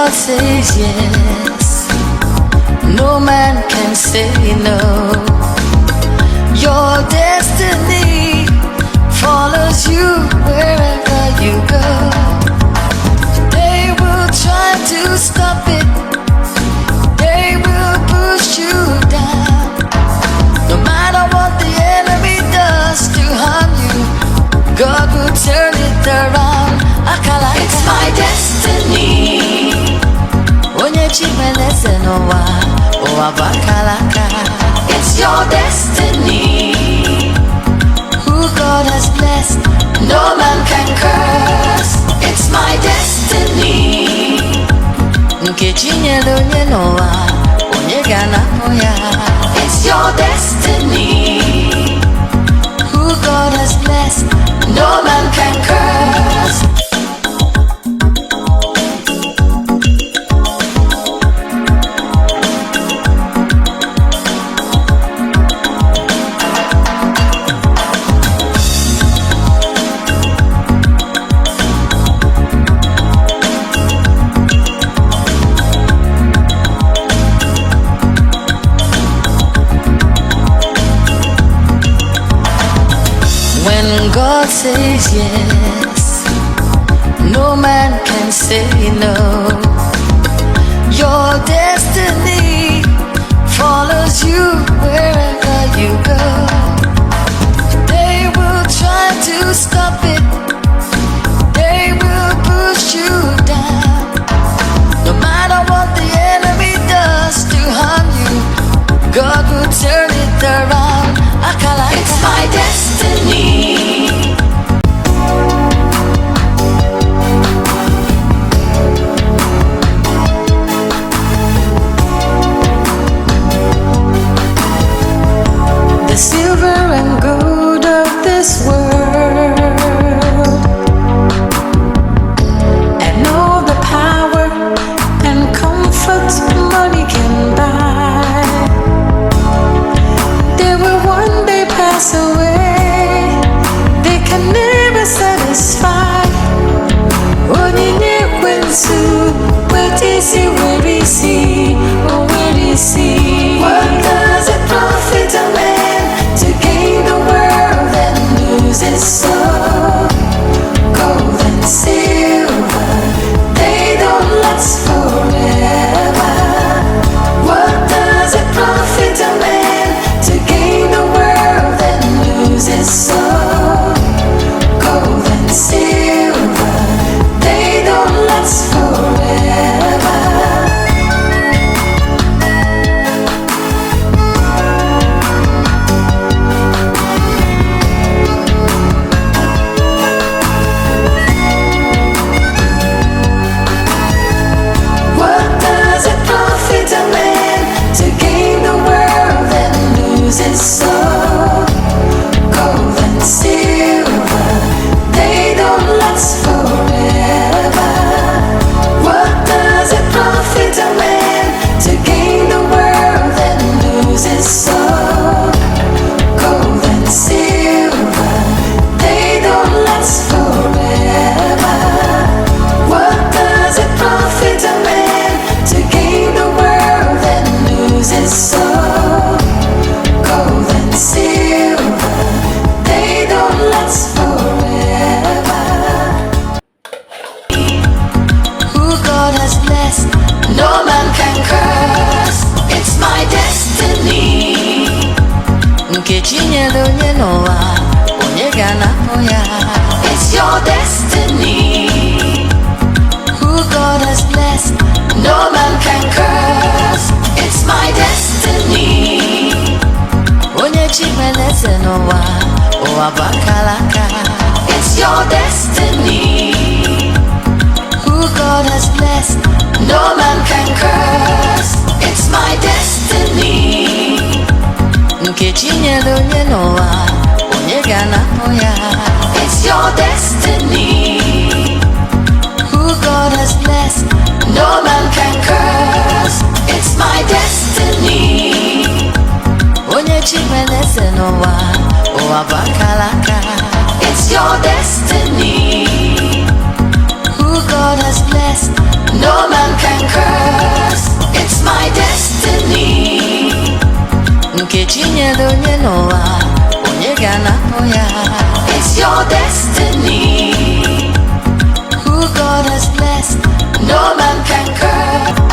God says yes, no man can say no. Your destiny follows you wherever you go. They will try to stop it, they will push you down. No matter what the enemy does to harm you, God will turn it around. It's my destiny. Onye chimeleze nowa, owa bakalaka. It's your destiny. Who God has blessed, no man can curse. It's my destiny. Nkechi nyere onye nowa, onye ga-anapụ ya. It's your destiny. Who God has blessed, no man can curse. When God says yes, no man can say no. Your destiny follows you wherever you go. They will try to stop it, they will push you down. No matter what the enemy does to harm you, God will turn it around. It's my destiny. The silver and gold of this world, and all the power and comfort money can buy, they will one day pass away. They can never satisfy. Onyinye kwensu, where is he? Oh, where is he? What does it profit a man to gain the world and lose his soul? Gold and silver, they don't last forever. What does it profit a man to gain the world and lose his soul? Gold and silver, they don't last forever. What does it profit a man to gain the world and lose his soul? Gold and silver, they don't last forever. What does it profit a man to gain the world and lose his soul? Gold and silver, they don't last forever. What does it profit a man to gain the world and lose his soul? Gold and silver, they don't last forever. Who God has blessed, no man can curse. It's my destiny. Nkechi nyere onye nowa, onye ga-anapụ ya. It's your destiny. Who God has blessed, no man can curse. It's my destiny. Onye chimeleze nowa, owa bakalaka. It's your destiny. Who God has blessed, no man can curse. It's my destiny. Nkechi nyere onye nowa, onye ga-anapụ ya. It's your destiny. Who God has blessed, no man can curse. It's my destiny. Onye chimeleze nowa, owa bakalaka. It's your destiny. Who God has blessed, No man can curse. It's my destiny. Nkechi nyere onye n'ụwa, onye ga-anapụ ya. It's your destiny. Who God has blessed, No man can curse.